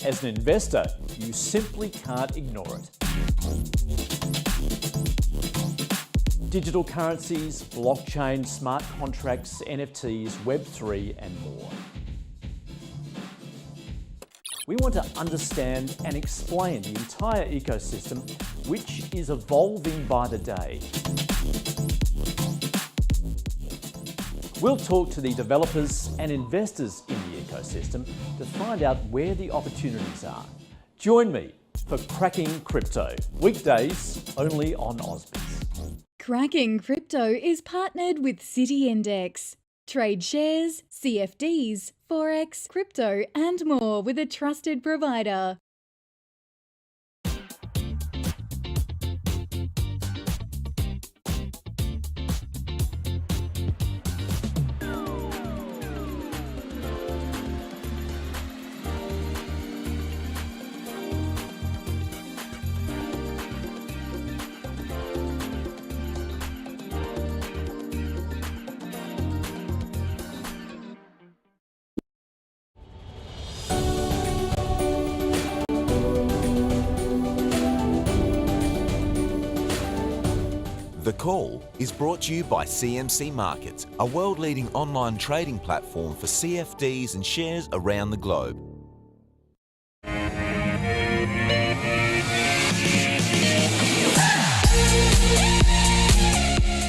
As an investor, you simply can't ignore it. Digital currencies, blockchain, smart contracts, NFTs, Web3 and more. We want to understand and explain the entire ecosystem, which is evolving by the day. We'll talk to the developers and investors in the ecosystem to find out where the opportunities are. Join me for Cracking Crypto, weekdays only on ausbiz. Cracking Crypto is partnered with City Index. Trade shares, CFDs, Forex, crypto and more with a trusted provider. The Call is brought to you by CMC Markets, a world-leading online trading platform for CFDs and shares around the globe.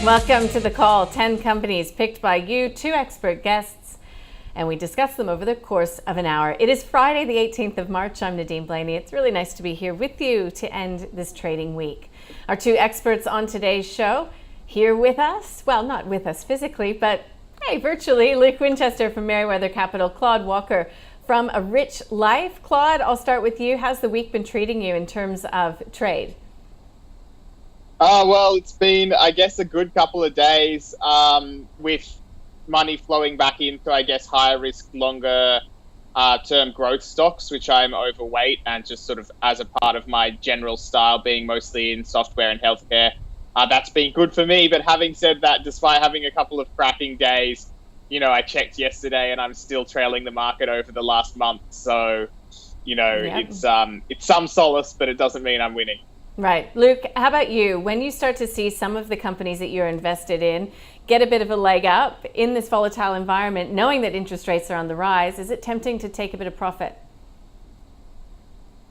Welcome to The Call. 10 companies picked by you, 2 expert guests, and we discuss them over the course of an hour. It is Friday, the 18th of March. I'm Nadine Blayney. It's really nice to be here with you to end this trading week. Our 2 experts on today's show here with us, well, not with us physically, but hey, virtually, Luke Winchester from Merriweather Capital, Claude Walker from A Rich Life. Claude, I'll start with you. How's the week been treating you in terms of trade? Well, it's been, I guess, a good couple of days with money flowing back into, I guess, higher risk, longer term growth stocks, which I'm overweight, and just sort of as a part of my general style being mostly in software and healthcare. That's been good for me. But having said that, despite having a couple of cracking days, you know, I checked yesterday and I'm still trailing the market over the last month. So, you know, it's some solace, but it doesn't mean I'm winning. Right. Luke, how about you? When you start to see some of the companies that you're invested in get a bit of a leg up in this volatile environment, knowing that interest rates are on the rise, is it tempting to take a bit of profit?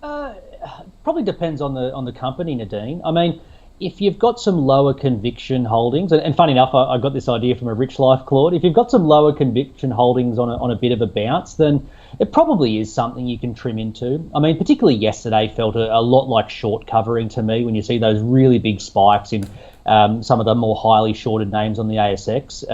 Probably depends on the company, Nadine. I mean, if you've got some lower conviction holdings, and funny enough, I got this idea from A Rich Life, Claude. If you've got some lower conviction holdings on a bit of a bounce, then it probably is something you can trim into. I mean, particularly yesterday felt a lot like short covering to me when you see those really big spikes in some of the more highly shorted names on the ASX.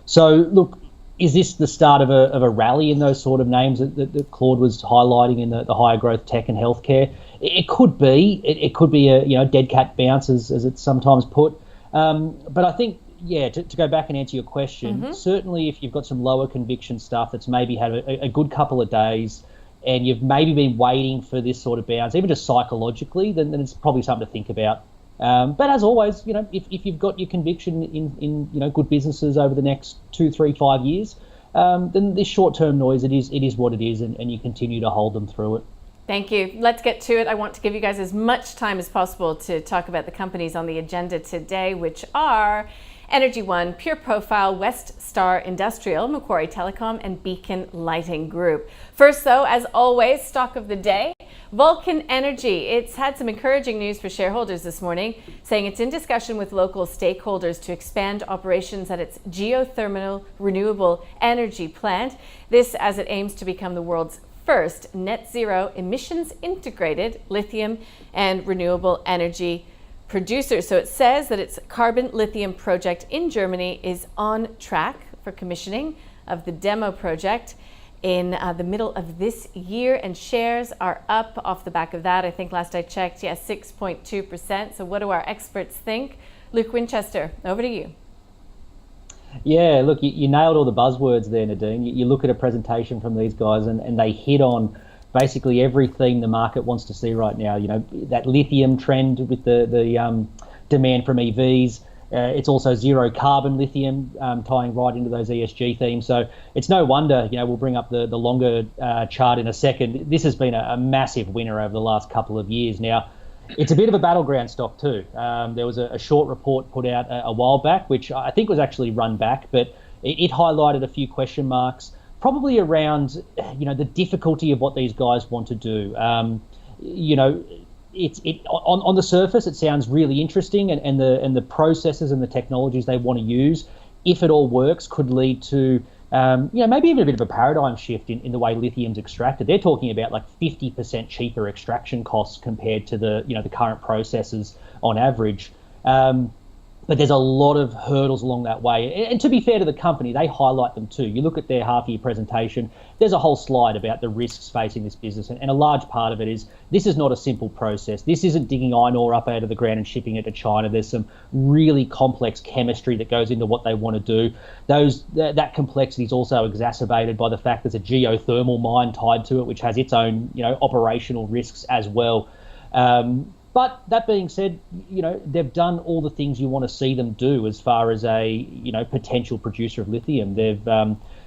So, look, is this the start of a rally in those sort of names that Claude was highlighting in the higher growth tech and healthcare? It could be. It could be a dead cat bounce, as it's sometimes put. But I think, to go back and answer your question, certainly if you've got some lower conviction stuff that's maybe had a good couple of days and you've maybe been waiting for this sort of bounce, even just psychologically, then it's probably something to think about. But as always, you know, if you've got your conviction in good businesses over the next 2, 3, 5 years, then this short-term noise, it is what it is, and you continue to hold them through it. Thank you. Let's get to it. I want to give you guys as much time as possible to talk about the companies on the agenda today, which are Energy One, Pure Profile, Westar Industrial, Macquarie Telecom, and Beacon Lighting Group. First, though, as always, stock of the day, Vulcan Energy. It's had some encouraging news for shareholders this morning, saying it's in discussion with local stakeholders to expand operations at its geothermal renewable energy plant. This as it aims to become the world's first net zero emissions integrated lithium and renewable energy producer. So it says that its carbon lithium project in Germany is on track for commissioning of the demo project in the middle of this year, and shares are up off the back of that. I think last I checked, 6.2%. So what do our experts think? Luke Winchester, over to you. Yeah, look, you nailed all the buzzwords there, Nadine. You look at a presentation from these guys and they hit on basically everything the market wants to see right now. You know, that lithium trend with the demand from EVs, It's also zero carbon lithium, tying right into those ESG themes. So it's no wonder, we'll bring up the longer chart in a second. This has been a massive winner over the last couple of years. Now, it's a bit of a battleground stock too. There was a short report put out a while back, which I think was actually run back, but it highlighted a few question marks, probably around, the difficulty of what these guys want to do. On the surface, it sounds really interesting, and the processes and the technologies they want to use, if it all works, could lead to maybe even a bit of a paradigm shift in the way lithium's extracted. They're talking about like 50% cheaper extraction costs compared to the current processes on average. But there's a lot of hurdles along that way. And to be fair to the company, they highlight them too. You look at their half-year presentation, there's a whole slide about the risks facing this business. And a large part of it is this is not a simple process. This isn't digging iron ore up out of the ground and shipping it to China. There's some really complex chemistry that goes into what they want to do. That complexity is also exacerbated by the fact there's a geothermal mine tied to it, which has its own operational risks as well. But that being said, they've done all the things you want to see them do as far as a potential producer of lithium. They've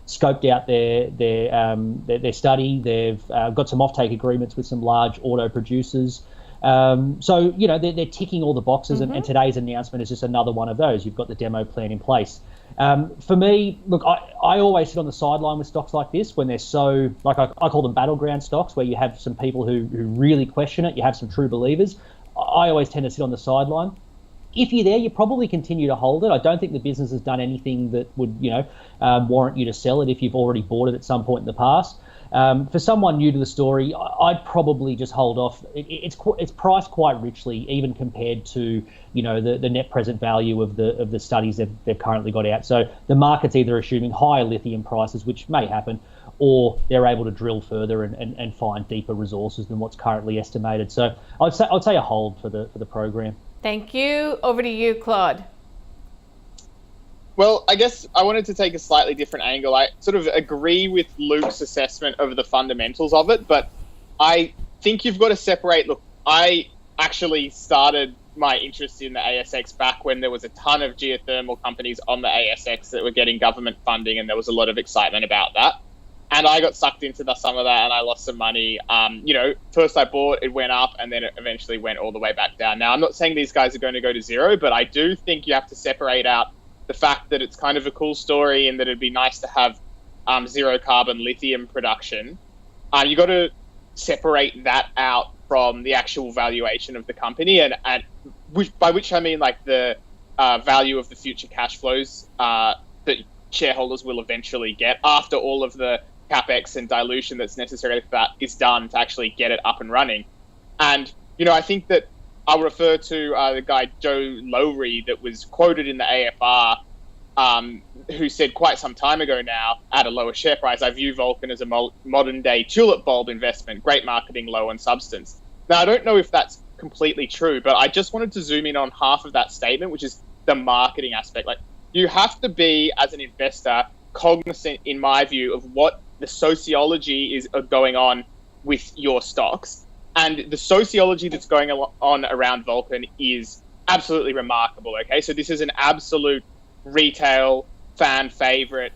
scoped out their study. They've got some offtake agreements with some large auto producers. So they're ticking all the boxes, and today's announcement is just another one of those. You've got the demo plan in place. For me, look, I always sit on the sideline with stocks like this when they're so, like I call them battleground stocks, where you have some people who really question it. You have some true believers. I always tend to sit on the sideline. If you're there, you probably continue to hold it. I don't think the business has done anything that would, warrant you to sell it if you've already bought it at some point in the past. For someone new to the story, I'd probably just hold off. It's priced quite richly, even compared to the net present value of the studies they've currently got out. So the market's either assuming higher lithium prices, which may happen, or they're able to drill further and find deeper resources than what's currently estimated. So I'd say a hold for the program. Thank you. Over to you, Claude. Well, I guess I wanted to take a slightly different angle. I sort of agree with Luke's assessment of the fundamentals of it, but I think you've got to separate. Look, I actually started my interest in the ASX back when there was a ton of geothermal companies on the ASX that were getting government funding, and there was a lot of excitement about that. And I got sucked into some of that, and I lost some money. First I bought, it went up, and then it eventually went all the way back down. Now, I'm not saying these guys are going to go to zero, but I do think you have to separate out the fact that it's kind of a cool story and that it'd be nice to have zero carbon lithium production. You got to separate that out from the actual valuation of the company, and by which I mean like the value of the future cash flows that shareholders will eventually get after all of the capex and dilution that's necessary for that is done to actually get it up and running. And I think that I'll refer to the guy Joe Lowry that was quoted in the AFR, who said quite some time ago now, at a lower share price, I view Vulcan as a modern day tulip bulb investment, great marketing, low on substance. Now, I don't know if that's completely true, but I just wanted to zoom in on half of that statement, which is the marketing aspect. Like, you have to be, as an investor, cognizant, in my view, of what the sociology is going on with your stocks. And the sociology that's going on around Vulcan is absolutely remarkable, okay? So this is an absolute retail fan favorite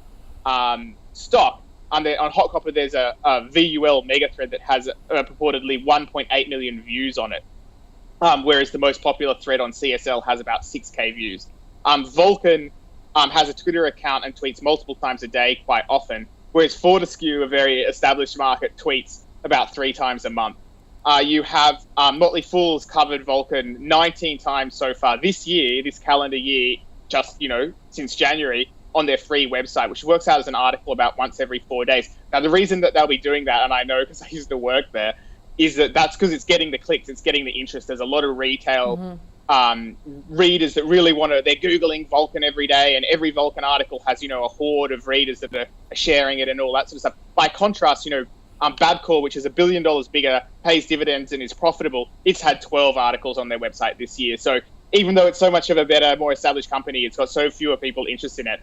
stock. On Hot Copper, there's a VUL mega thread that has purportedly 1.8 million views on it, whereas the most popular thread on CSL has about 6K views. Vulcan has a Twitter account and tweets multiple times a day quite often, whereas Fortescue, a very established market, tweets about 3 times a month. You have Motley Fool's covered Vulcan 19 times so far this year, this calendar year, just, since January, on their free website, which works out as an article about once every 4 days. Now, the reason that they'll be doing that, and I know because I used to work there, is that's because it's getting the clicks, it's getting the interest. There's a lot of retail readers that really they're Googling Vulcan every day, and every Vulcan article has, a horde of readers that are sharing it and all that sort of stuff. By contrast, Bapcor, which is $1 billion bigger, pays dividends and is profitable, it's had 12 articles on their website this year. So even though it's so much of a better, more established company, it's got so fewer people interested in it.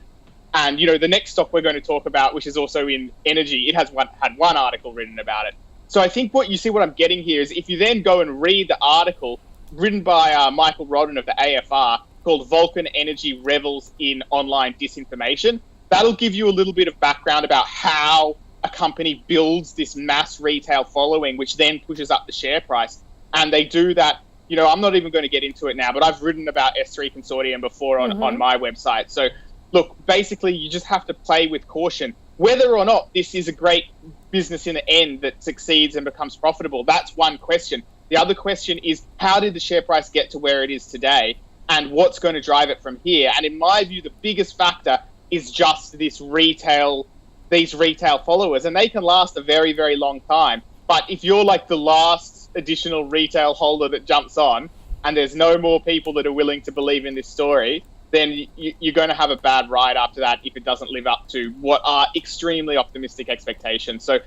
And, the next stock we're going to talk about, which is also in energy, it has had one article written about it. So I think what I'm getting here is if you then go and read the article written by Michael Rodden of the AFR, called Vulcan Energy Revels in Online Disinformation. That'll give you a little bit of background about how a company builds this mass retail following, which then pushes up the share price. And they do that, I'm not even going to get into it now, but I've written about S3 Consortium before on my website. So look, basically you just have to play with caution. Whether or not this is a great business in the end that succeeds and becomes profitable, that's one question. The other question is, how did the share price get to where it is today, and what's going to drive it from here? And in my view, the biggest factor is just these retail followers, and they can last a very, very long time. But if you're like the last additional retail holder that jumps on, and there's no more people that are willing to believe in this story, then you're going to have a bad ride after that if it doesn't live up to what are extremely optimistic expectations. So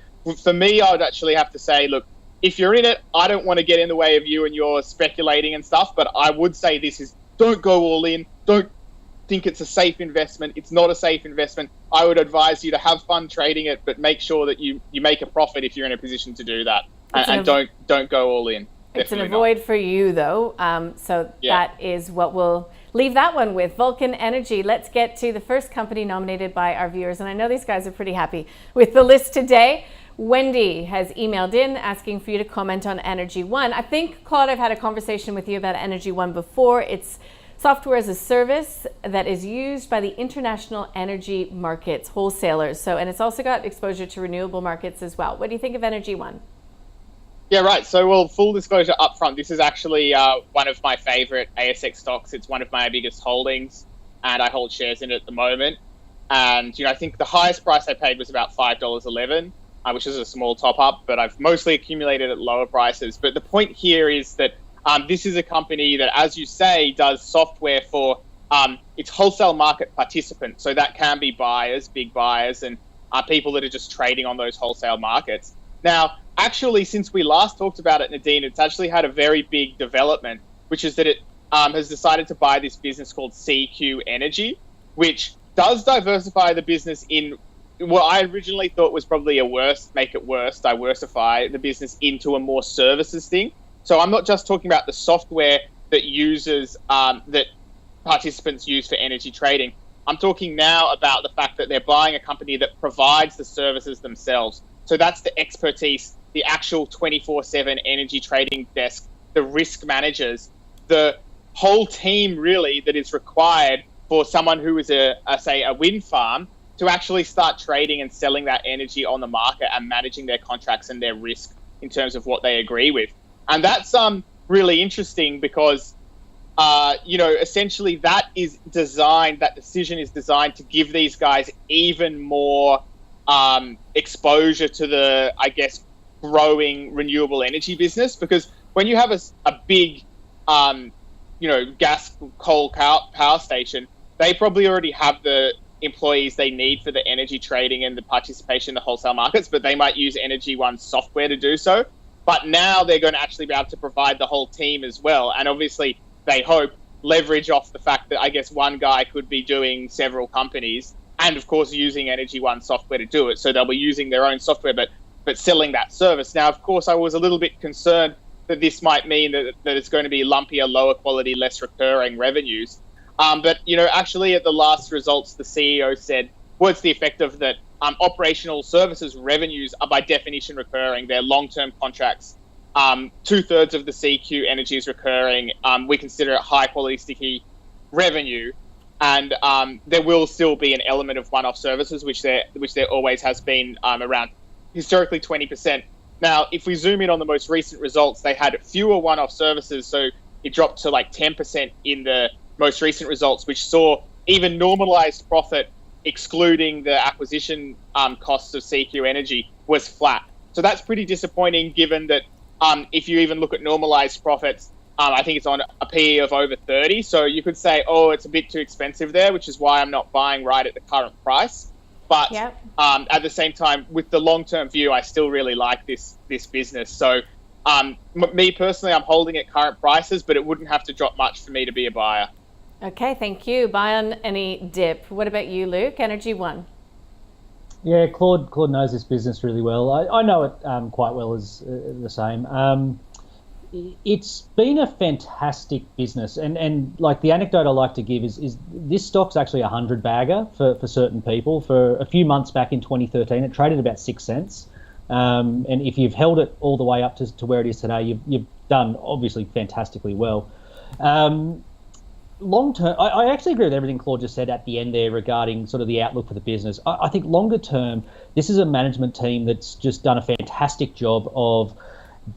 for me, I would actually have to say, look, if you're in it, I don't want to get in the way of you and your speculating and stuff, but I would say don't go all in. Don't think it's a safe investment. It's not a safe investment. I would advise you to have fun trading it, but make sure that you make a profit if you're in a position to do that. And don't go all in. It's an avoid for you, though. That is what we'll leave that one with. Vulcan Energy. Let's get to the first company nominated by our viewers. And I know these guys are pretty happy with the list today. Wendy has emailed in asking for you to comment on Energy One. I think, Claude, I've had a conversation with you about Energy One before. It's software as a service that is used by the international energy markets wholesalers. And it's also got exposure to renewable markets as well. What do you think of Energy One? Yeah, right. So, well, full disclosure up front, this is actually one of my favorite ASX stocks. It's one of my biggest holdings, and I hold shares in it at the moment. And, I think the highest price I paid was about $5.11, which is a small top up, but I've mostly accumulated at lower prices. But the point here is that this is a company that, as you say, does software for its wholesale market participants. So that can be buyers, big buyers, and people that are just trading on those wholesale markets. Now, actually, since we last talked about it, Nadine, it's actually had a very big development, which is that it has decided to buy this business called CQ Energy, which does diversify the business in what I originally thought was probably diversify the business into a more services thing. So I'm not just talking about the software that that participants use for energy trading. I'm talking now about the fact that they're buying a company that provides the services themselves. So that's the expertise, the actual 24/7 energy trading desk, the risk managers, the whole team really that is required for someone who is a wind farm to actually start trading and selling that energy on the market and managing their contracts and their risk in terms of what they agree with. And that's really interesting because, essentially that decision is designed to give these guys even more exposure to the, growing renewable energy business. Because when you have a big, gas coal power station, they probably already have the employees they need for the energy trading and the participation in the wholesale markets, but they might use Energy One software to do so. But now they're going to actually be able to provide the whole team as well. And obviously, they hope leverage off the fact that one guy could be doing several companies and, of course, using Energy One software to do it. So they'll be using their own software, but selling that service. Now, of course, I was a little bit concerned that this might mean that it's going to be lumpier, lower quality, less recurring revenues. But actually at the last results, the CEO said, what's the effect of that? Operational services revenues are by definition recurring. They're long-term contracts. 2/3 of the CQ energy is recurring. We consider it high-quality, sticky revenue. And there will still be an element of one-off services, which there always has been around historically 20%. Now, if we zoom in on the most recent results, they had fewer one-off services, so it dropped to 10% in the most recent results, which saw even normalized profit, excluding the acquisition costs of CQ Energy, was flat. So that's pretty disappointing, given that if you even look at normalized profits, I think it's on a PE of over 30. So you could say, it's a bit too expensive there, which is why I'm not buying right at the current price. But at the same time, with the long-term view, I still really like this business. So me personally, I'm holding at current prices, but it wouldn't have to drop much for me to be a buyer. Okay, thank you. Buy on any dip. What about you, Luke? Energy One. Yeah, Claude knows this business really well. I know it quite well as the same. it's been a fantastic business, and like the anecdote I like to give is this stock's actually a 100 bagger for certain people. For a few months back in 2013, it traded about 6 cents. And if you've held it all the way up to where it is today, you've done obviously fantastically well. Long term, I actually agree with everything Claude just said at the end there regarding sort of the outlook for the business. I think longer term, this is a management team that's just done a fantastic job of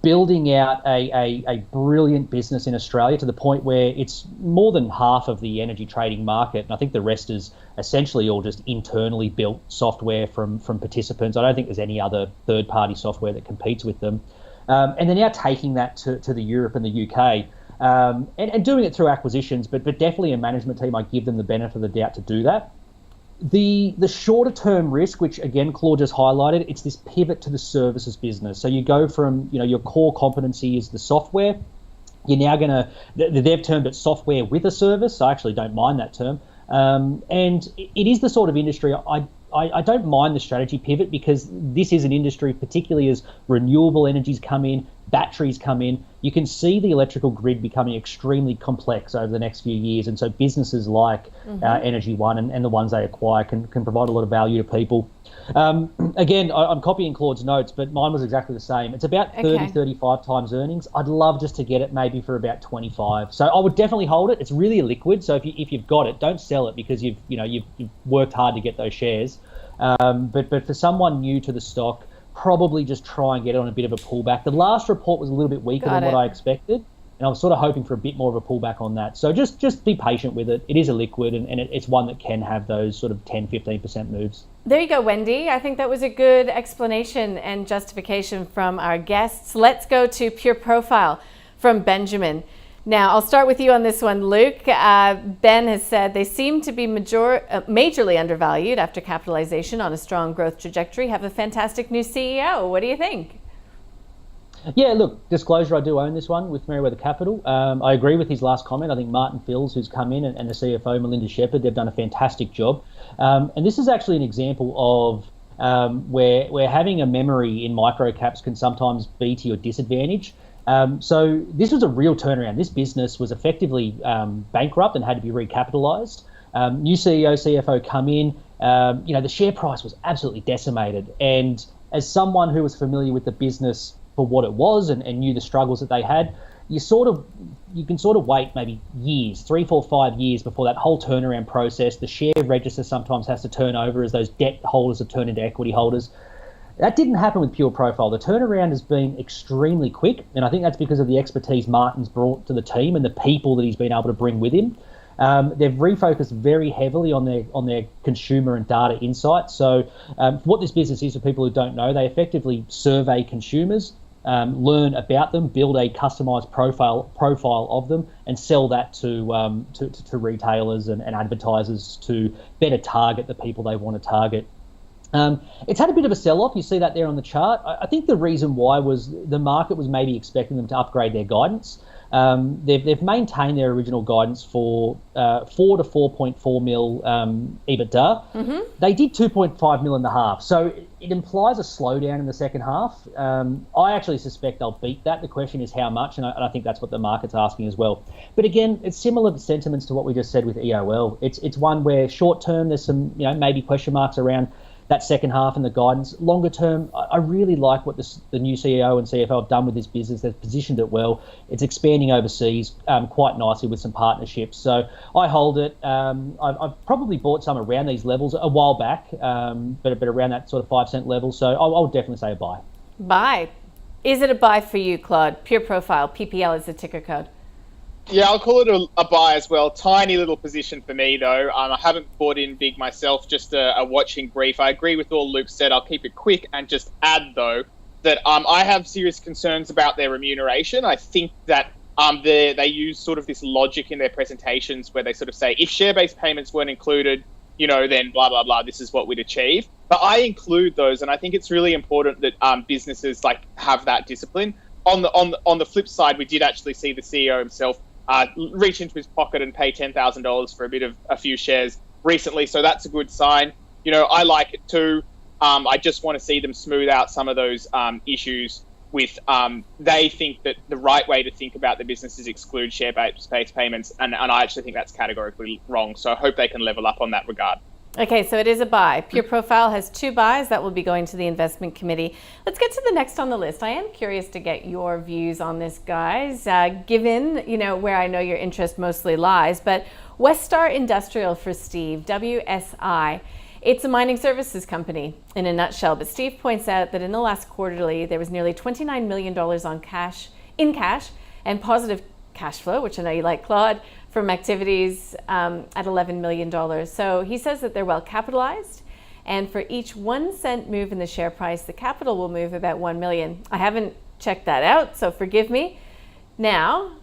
building out a brilliant business in Australia to the point where it's more than half of the energy trading market. And I think the rest is essentially all just internally built software from participants. I don't think there's any other third-party software that competes with them. And they're now taking that to the Europe and the UK. And doing it through acquisitions, but definitely a management team, I give them the benefit of the doubt to do that. The shorter term risk, which again Claude just highlighted, it's this pivot to the services business. So you go from, your core competency is the software. You're now they've termed it software with a service. I actually don't mind that term. And it is the sort of industry I don't mind the strategy pivot, because this is an industry, particularly as renewable energies come in, batteries come in, you can see the electrical grid becoming extremely complex over the next few years. And so businesses like Energy One and the ones they acquire can provide a lot of value to people. Again, I'm copying Claude's notes, but mine was exactly the same. It's about 35 times earnings. I'd love just to get it maybe for about 25. So I would definitely hold it. It's really illiquid. So if you've got it, don't sell it, because you've worked hard to get those shares. But for someone new to the stock, probably just try and get it on a bit of a pullback. The last report was a little bit weaker than what I expected, and I was sort of hoping for a bit more of a pullback on that. So just be patient with it. It is a liquid, and it's one that can have those sort of 10-15% moves. There you go, Wendy. I think that was a good explanation and justification from our guests. Let's go to Pure Profile from Benjamin. Now, I'll start with you on this one, Luke. Ben has said they seem to be majorly undervalued after capitalization on a strong growth trajectory, have a fantastic new CEO. What do you think? Yeah, look, disclosure, I do own this one with Merewether Capital. I agree with his last comment. I think Martin Fills, who's come in, and the CFO, Melinda Shepherd, they've done a fantastic job. And this is actually an example of where having a memory in micro caps can sometimes be to your disadvantage. So this was a real turnaround. This business was effectively bankrupt and had to be recapitalised. New CEO, CFO come in. The share price was absolutely decimated. And as someone who was familiar with the business for what it was and knew the struggles that they had, you can sort of wait maybe years, 3, 4, 5 years before that whole turnaround process. The share register sometimes has to turn over as those debt holders have turned into equity holders. That didn't happen with Pure Profile. The turnaround has been extremely quick, and I think that's because of the expertise Martin's brought to the team and the people that he's been able to bring with him. They've refocused very heavily on their consumer and data insights. So what this business is, for people who don't know, they effectively survey consumers, learn about them, build a customized profile of them, and sell that to retailers and advertisers to better target the people they want to target. It's had a bit of a sell-off. You see that there on the chart. I think the reason why was the market was maybe expecting them to upgrade their guidance. They've maintained their original guidance for 4 to 4.4 mil EBITDA. Mm-hmm. They did 2.5 mil in the half, so it implies a slowdown in the second half. I actually suspect they'll beat that. The question is how much, and I think that's what the market's asking as well. But again, it's similar sentiments to what we just said with EOL. It's one where short term there's some maybe question marks around that second half and the guidance. Longer term, I really like what the new CEO and CFO have done with this business. They've positioned it well. It's expanding overseas quite nicely with some partnerships. So I hold it. I've probably bought some around these levels a while back, but around that sort of 5 cent level. So I'll definitely say a buy. Buy. Is it a buy for you, Claude? Pure Profile, PPL is the ticker code. Yeah, I'll call it a buy as well. Tiny little position for me, though. I haven't bought in big myself, just a watching brief. I agree with all Luke said. I'll keep it quick and just add, though, that I have serious concerns about their remuneration. I think that they use sort of this logic in their presentations where they sort of say, if share-based payments weren't included, then blah, blah, blah, this is what we'd achieve. But I include those, and I think it's really important that businesses have that discipline. On the flip side, we did actually see the CEO himself reach into his pocket and pay $10,000 for a few shares recently. So that's a good sign. I like it too. I just want to see them smooth out some of those issues with they think that the right way to think about the business is exclude share-based payments, and I actually think that's categorically wrong. So I hope they can level up on that regard. Okay, so it is a buy. Pure Profile has 2 buys that will be going to the investment committee. Let's get to the next on the list. I am curious to get your views on this, guys, given, where I know your interest mostly lies. But Westar Industrial for Steve, WSI. It's a mining services company in a nutshell. But Steve points out that in the last quarterly, there was nearly $29 million in cash and positive cash flow, which I know you like, Claude, from activities at $11 million. So he says that they're well capitalized, and for each 1 cent move in the share price, the capital will move about $1 million. I haven't checked that out, so forgive me. Now,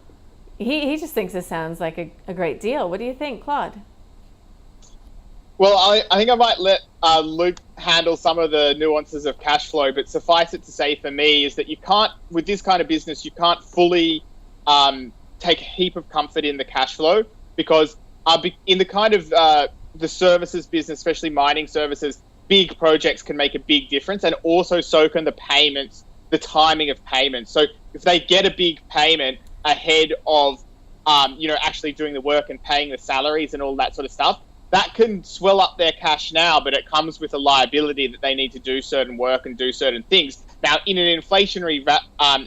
he just thinks this sounds like a great deal. What do you think, Claude? Well, I think I might let Luke handle some of the nuances of cash flow, but suffice it to say for me is that you can't, with this kind of business, you can't fully take a heap of comfort in the cash flow, because in the kind of the services business, especially mining services, big projects can make a big difference, and also so can the payments, the timing of payments. So if they get a big payment ahead of actually doing the work and paying the salaries and all that sort of stuff, that can swell up their cash now, but it comes with a liability that they need to do certain work and do certain things. Now, in an inflationary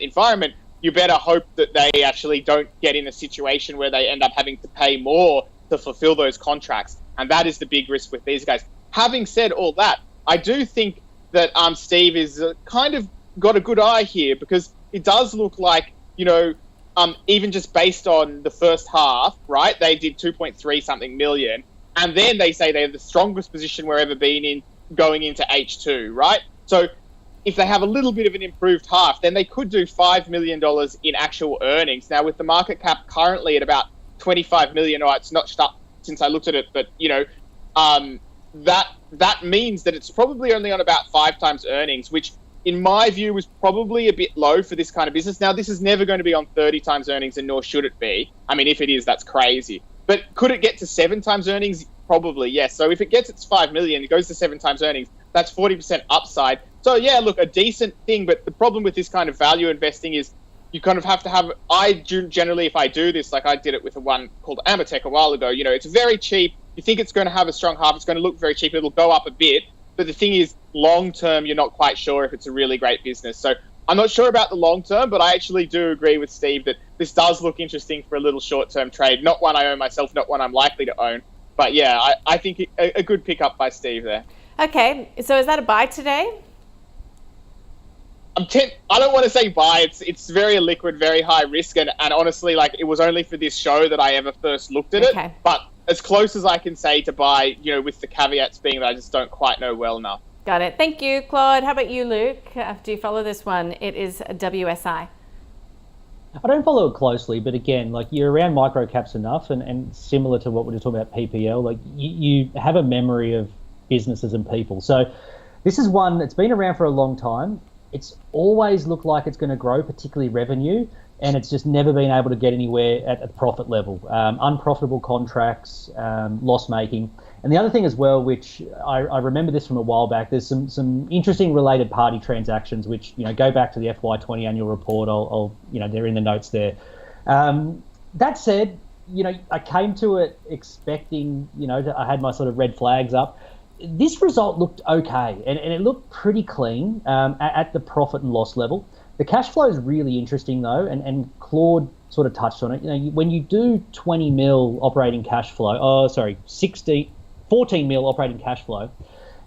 environment, you better hope that they actually don't get in a situation where they end up having to pay more to fulfill those contracts. And that is the big risk with these guys. Having said all that, I do think that Steve is kind of got a good eye here, because it does look like, even just based on the first half, right, they did 2.3 something million. And then they say they have the strongest position we've ever been in going into H2, right? So if they have a little bit of an improved half, then they could do $5 million in actual earnings. Now, with the market cap currently at about 25 million, or it's not up since I looked at it, but that means that it's probably only on about 5 times earnings, which in my view was probably a bit low for this kind of business. Now, this is never going to be on 30 times earnings, and nor should it be. I mean, if it is, that's crazy. But could it get to 7 times earnings? Probably, yes. So if it gets its 5 million, it goes to 7 times earnings. That's 40% upside. So yeah, look, a decent thing. But the problem with this kind of value investing is you kind of have to have, generally, if I do this, like I did it with one called Amatech a while ago, it's very cheap. You think it's going to have a strong half. It's going to look very cheap. It'll go up a bit. But the thing is, long term, you're not quite sure if it's a really great business. So I'm not sure about the long term, but I actually do agree with Steve that this does look interesting for a little short-term trade. Not one I own myself, not one I'm likely to own. But yeah, I think a good pickup by Steve there. Okay, so is that a buy today? I don't want to say buy. It's very liquid, very high risk, and honestly, like, it was only for this show that I ever first looked at it. But as close as I can say to buy, with the caveats being that I just don't quite know well enough. Got it. Thank you, Claude. How about you, Luke? Do you follow this one? It is WSI. I don't follow it closely, but again, like, you're around micro caps enough, and similar to what we were talking about PPL, like you have a memory of businesses and people. So this is one that's been around for a long time. It's always looked like it's going to grow, particularly revenue, and it's just never been able to get anywhere at the profit level. Unprofitable contracts, loss making. And the other thing as well, which I remember this from a while back, there's some interesting related party transactions, which, go back to the FY20 annual report. They're in the notes there. That said, I came to it expecting, I had my sort of red flags up. This result looked okay, and it looked pretty clean at the profit and loss level. The cash flow is really interesting, though, and Claude sort of touched on it. When you do 20 mil operating cash flow, 14 mil operating cash flow,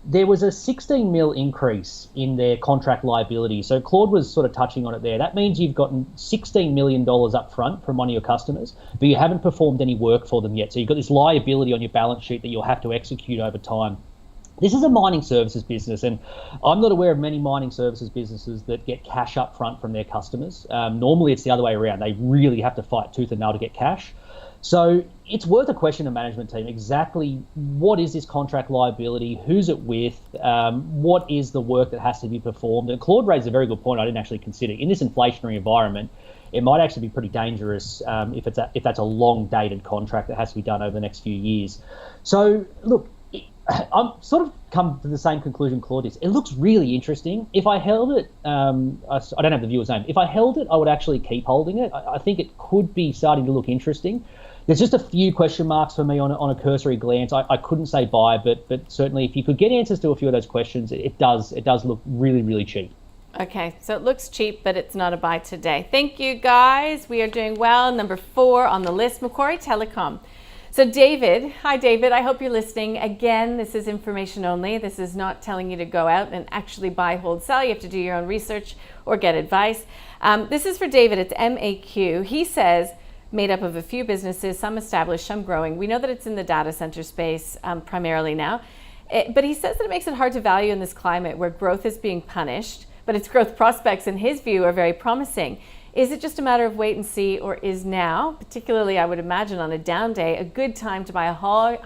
there was a 16 mil increase in their contract liability. So Claude was sort of touching on it there. That means you've gotten $16 million up front from one of your customers, but you haven't performed any work for them yet. So you've got this liability on your balance sheet that you'll have to execute over time. This is a mining services business, and I'm not aware of many mining services businesses that get cash up front from their customers. Normally it's the other way around. They really have to fight tooth and nail to get cash. So it's worth a question to management team. Exactly what is this contract liability? Who's it with? What is the work that has to be performed? And Claude raised a very good point I didn't actually consider. In this inflationary environment, it might actually be pretty dangerous if that's a long-dated contract that has to be done over the next few years. So, look, I'm sort of come to the same conclusion Claude is. It looks really interesting. If I held it, I don't have the viewer's name. If I held it, I would actually keep holding it. I think it could be starting to look interesting. There's just a few question marks for me on a cursory glance. I couldn't say buy, but certainly if you could get answers to a few of those questions, it does look really, really cheap. Okay, so it looks cheap, but it's not a buy today. Thank you, guys. We are doing well. Number 4 on the list, Macquarie Telecom. So David, hi David, I hope you're listening. Again, this is information only. This is not telling you to go out and actually buy, hold, sell. You have to do your own research or get advice. This is for David, it's MAQ. He says, made up of a few businesses, some established, some growing. We know that it's in the data center space primarily now. But he says that it makes it hard to value in this climate where growth is being punished, but its growth prospects in his view are very promising. Is it just a matter of wait and see, or is now, particularly I would imagine on a down day, a good time to buy a high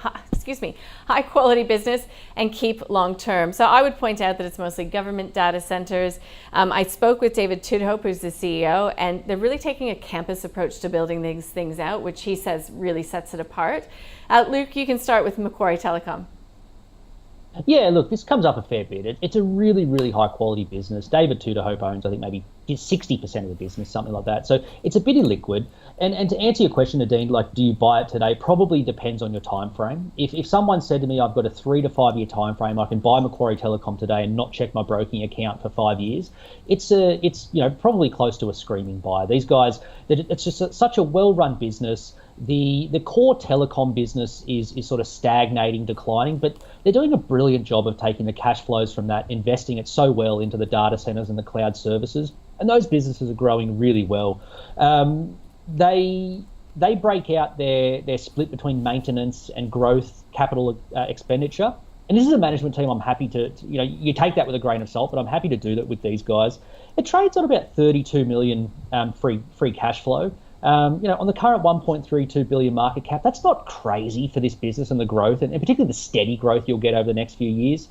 quality business and keep long term? So I would point out that it's mostly government data centers. I spoke with David Tudhope, who's the CEO, and they're really taking a campus approach to building these things out, which he says really sets it apart. Luke, you can start with Macquarie Telecom. Yeah, look, this comes up a fair bit. It's a really, really high quality business. David Tudhope owns, I think, maybe 60% of the business, something like that. So it's a bit illiquid. And to answer your question, Nadine, like, do you buy it today? Probably depends on your time frame. If someone said to me, I've got a 3 to 5 year time frame, I can buy Macquarie Telecom today and not check my broking account for 5 years. It's probably close to a screaming buy. These guys, it's just such a well run business. The core telecom business is sort of stagnating, declining, but they're doing a brilliant job of taking the cash flows from that, investing it so well into the data centers and the cloud services, and those businesses are growing really well. They break out their split between maintenance and growth capital expenditure, and this is a management team I'm happy to you take that with a grain of salt, but I'm happy to do that with these guys. It trades on about 32 million free cash flow. On the current 1.32 billion market cap, that's not crazy for this business and the growth, and particularly the steady growth you'll get over the next few years.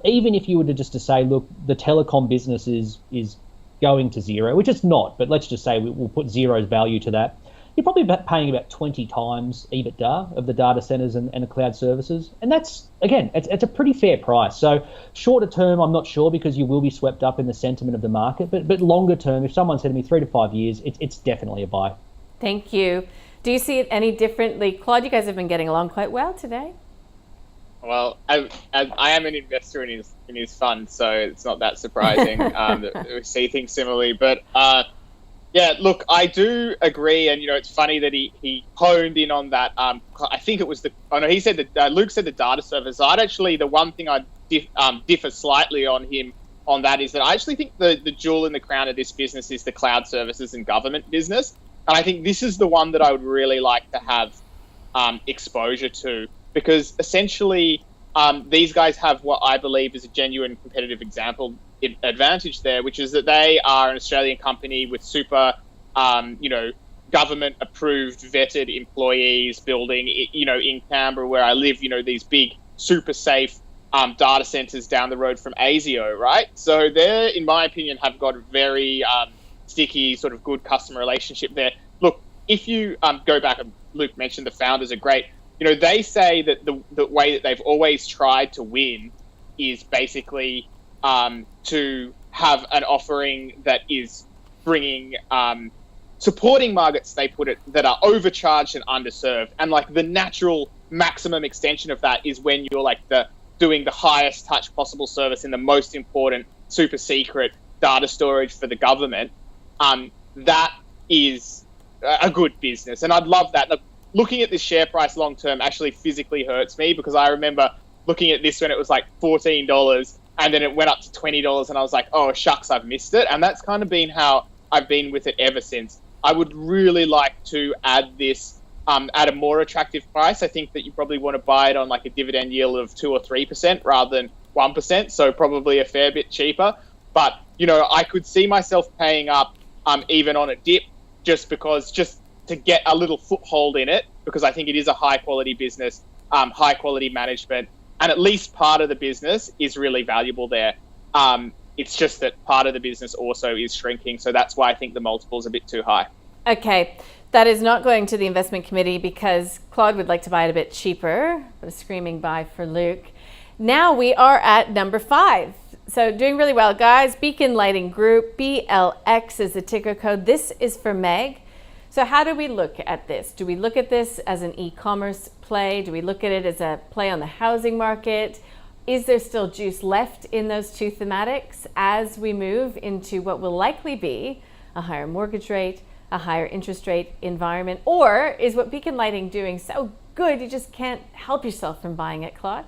Even if you were to say, look, the telecom business is going to zero, which it's not, but let's just say we'll put zero's value to that. You're probably paying about 20 times EBITDA of the data centers and the cloud services. And that's, again, it's a pretty fair price. So shorter term, I'm not sure, because you will be swept up in the sentiment of the market. But longer term, if someone said to me 3 to 5 years, it's definitely a buy. Thank you. Do you see it any differently? Claude, you guys have been getting along quite well today. Well, I am an investor in his fund, so it's not that surprising that we see things similarly. But yeah, look, I do agree, and it's funny that he honed in on that. I think it was he said that Luke said the data service. The one thing I differ slightly on him on that is that I actually think the jewel in the crown of this business is the cloud services and government business, and I think this is the one that I would really like to have exposure to, because essentially these guys have what I believe is a genuine competitive advantage there, which is that they are an Australian company with super, government approved, vetted employees building, in Canberra where I live, these big, super safe data centers down the road from ASIO, right? So they, in my opinion, have got a very sticky, sort of good customer relationship there. Look, if you go back, and Luke mentioned the founders are great, they say that the way that they've always tried to win is basically to have an offering that is bringing, supporting markets, they put it, that are overcharged and underserved. And like the natural maximum extension of that is when you're like doing the highest touch possible service in the most important, super secret data storage for the government. That is a good business. And I'd love that. Look, looking at this share price long term actually physically hurts me, because I remember looking at this when it was like $14 and then it went up to $20 and I was like, oh shucks, I've missed it. And that's kind of been how I've been with it ever since. I would really like to add this at a more attractive price. I think that you probably want to buy it on like a dividend yield of 2 or 3% rather than 1%. So probably a fair bit cheaper. But, I could see myself paying up even on a dip just to get a little foothold in it, because I think it is a high quality business, high quality management, and at least part of the business is really valuable there. It's just that part of the business also is shrinking. So that's why I think the multiple is a bit too high. Okay. That is not going to the investment committee because Claude would like to buy it a bit cheaper, but a screaming buy for Luke. Now we are at number 5. So doing really well, guys. Beacon Lighting Group, BLX is the ticker code. This is for Meg. So how do we look at this? Do we look at this as an e-commerce play? Do we look at it as a play on the housing market? Is there still juice left in those two thematics as we move into what will likely be a higher mortgage rate, a higher interest rate environment? Or is what Beacon Lighting doing so good you just can't help yourself from buying it, Claude?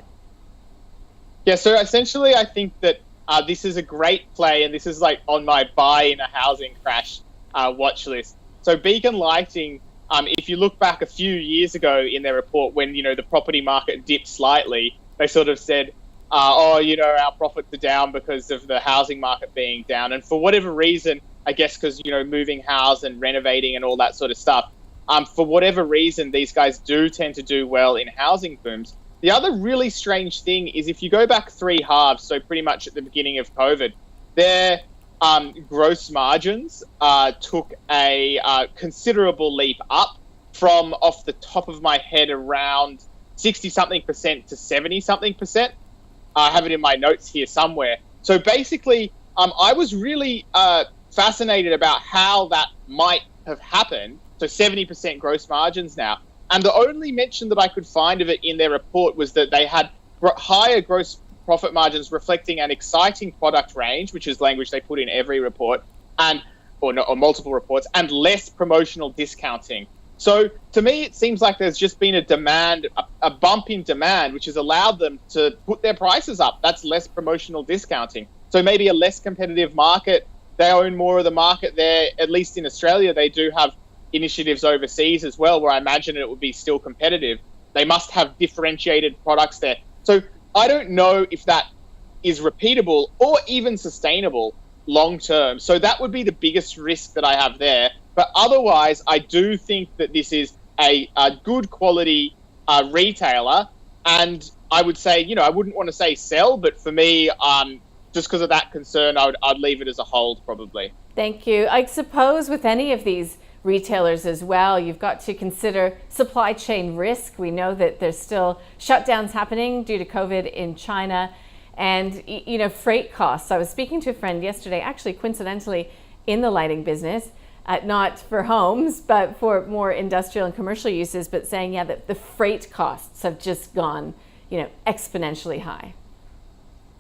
Yeah, so essentially I think that this is a great play, and this is like on my buy in a housing crash watch list. So Beacon Lighting, if you look back a few years ago in their report when, the property market dipped slightly, they sort of said, our profits are down because of the housing market being down. And for whatever reason, I guess because, moving house and renovating and all that sort of stuff, for whatever reason, these guys do tend to do well in housing booms. The other really strange thing is if you go back 3 halves, so pretty much at the beginning of COVID, their gross margins took a considerable leap up from, off the top of my head, around 60-something% to 70-something%. I have it in my notes here somewhere. So basically, I was really fascinated about how that might have happened. So 70% gross margins now. And the only mention that I could find of it in their report was that they had higher gross profit margins reflecting an exciting product range, which is language they put in every report, or multiple reports, and less promotional discounting. So to me, it seems like there's just been a bump in demand, which has allowed them to put their prices up. That's less promotional discounting. So maybe a less competitive market. They own more of the market there. At least in Australia, they do have initiatives overseas as well, where I imagine it would be still competitive. They must have differentiated products there. So I don't know if that is repeatable or even sustainable long term. So that would be the biggest risk that I have there. But otherwise, I do think that this is a good quality retailer. And I would say, I wouldn't want to say sell, but for me, just because of that concern, I'd leave it as a hold probably. Thank you. I suppose with any of these retailers as well, you've got to consider supply chain risk. We know that there's still shutdowns happening due to COVID in China, and freight costs. I was speaking to a friend yesterday, actually coincidentally in the lighting business, not for homes but for more industrial and commercial uses, but saying that the freight costs have just gone exponentially high.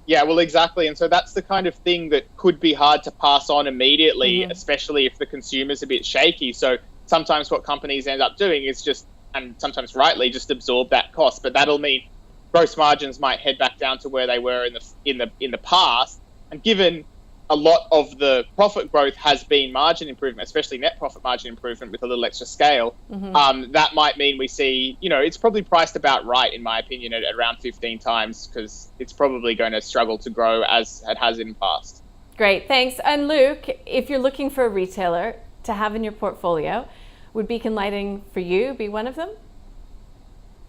Yeah, well, exactly. And so that's the kind of thing that could be hard to pass on immediately, especially if the consumer's a bit shaky. So sometimes what companies end up doing is just, and sometimes rightly, just absorb that cost. But that'll mean gross margins might head back down to where they were in the past. And given a lot of the profit growth has been margin improvement, especially net profit margin improvement with a little extra scale, that might mean we see, it's probably priced about right, in my opinion, at around 15 times, because it's probably going to struggle to grow as it has in the past. Great, thanks. And Luke, if you're looking for a retailer to have in your portfolio, would Beacon Lighting for you be one of them?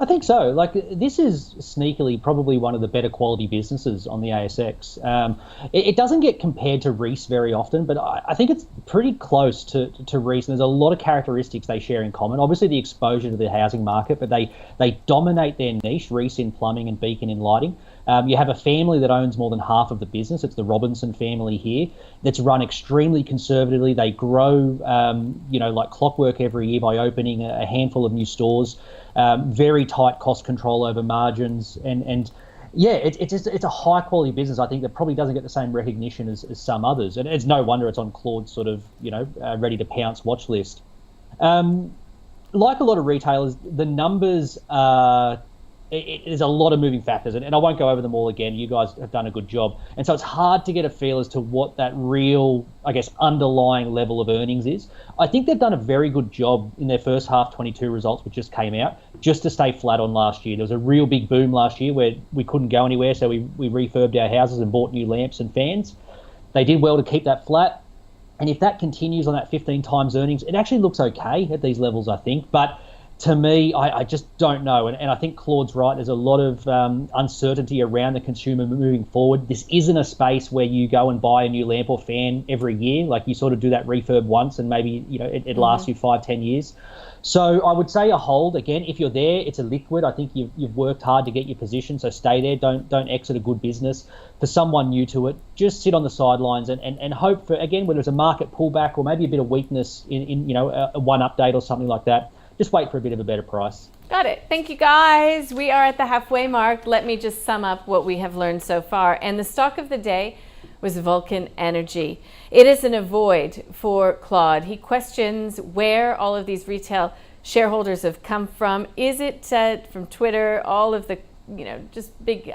I think so. This is sneakily probably one of the better quality businesses on the ASX. It doesn't get compared to Reece very often, but I think it's pretty close to Reece. And there's a lot of characteristics they share in common. Obviously, the exposure to the housing market, but they dominate their niche, Reece in plumbing and Beacon in lighting. You have a family that owns more than half of the business. It's the Robinson family here. That's run extremely conservatively. They grow, like clockwork every year by opening a handful of new stores. Very tight cost control over margins, and it's a high quality business. I think that probably doesn't get the same recognition as some others, and it's no wonder it's on Claude's sort of ready to pounce watch list. Like a lot of retailers, the numbers are. There's a lot of moving factors, and I won't go over them all again. You guys have done a good job. And so it's hard to get a feel as to what that real, underlying level of earnings is. I think they've done a very good job in their first half 22 results, which just came out, just to stay flat on last year. There was a real big boom last year where we couldn't go anywhere, so we refurbed our houses and bought new lamps and fans. They did well to keep that flat. And if that continues on that 15 times earnings, it actually looks okay at these levels, I think. But to me, I just don't know. And I think Claude's right. There's a lot of uncertainty around the consumer moving forward. This isn't a space where you go and buy a new lamp or fan every year. Like, you sort of do that refurb once and maybe, it lasts you 5-10 years. So I would say a hold. Again, if you're there, it's a liquid. I think you've worked hard to get your position, so stay there. Don't exit a good business. For someone new to it, just sit on the sidelines and hope for, again, whether it's a market pullback or maybe a bit of weakness in a one update or something like that, just wait for a bit of a better price. Got it. Thank you, guys. We are at the halfway mark. Let me just sum up what we have learned so far. And the stock of the day was Vulcan Energy. It is an avoid for Claude. He questions where all of these retail shareholders have come from. Is it from Twitter, all of the, just big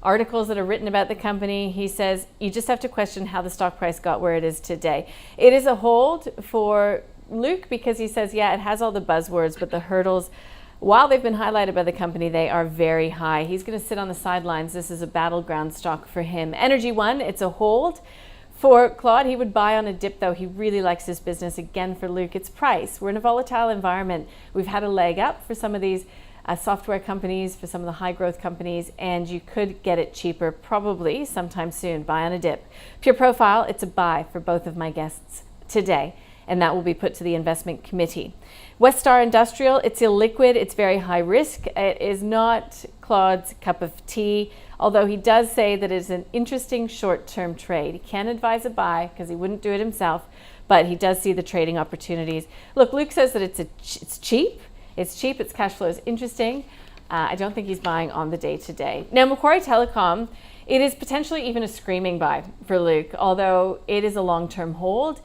articles that are written about the company? He says you just have to question how the stock price got where it is today. It is a hold for Luke because he says, yeah, it has all the buzzwords, but the hurdles, while they've been highlighted by the company, they are very high. He's going to sit on the sidelines. This is a battleground stock for him. Energy One, it's a hold for Claude. He would buy on a dip, though. He really likes this business. Again, for Luke, it's price. We're in a volatile environment. We've had a leg up for some of these software companies, for some of the high growth companies, and you could get it cheaper probably sometime soon. Buy on a dip. Pure Profile, it's a buy for both of my guests today, and that will be put to the investment committee. Westar Industrial, it's illiquid, it's very high risk. It is not Claude's cup of tea, although he does say that it's an interesting short-term trade. He can't advise a buy because he wouldn't do it himself, but he does see the trading opportunities. Look, Luke says that it's cheap. It's cheap, its cash flow is interesting. I don't think he's buying on the day-to-day. Now, Macquarie Telecom, it is potentially even a screaming buy for Luke, although it is a long-term hold.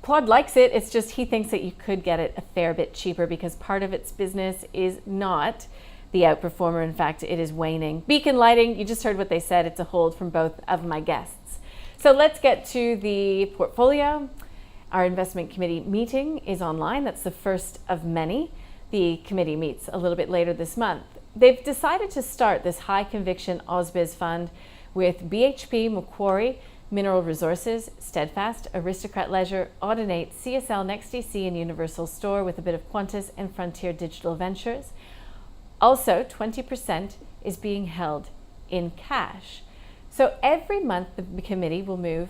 Claude likes it, it's just he thinks that you could get it a fair bit cheaper because part of its business is not the outperformer. In fact, it is waning. Beacon Lighting, you just heard what they said, it's a hold from both of my guests. So let's get to the portfolio. Our investment committee meeting is online. That's the first of many. The committee meets a little bit later this month. They've decided to start this high conviction ausbiz fund with BHP, Macquarie, Mineral Resources, Steadfast, Aristocrat Leisure, Audinate, CSL, NextDC, and Universal Store, with a bit of Qantas and Frontier Digital Ventures. Also, 20% is being held in cash. So every month the committee will move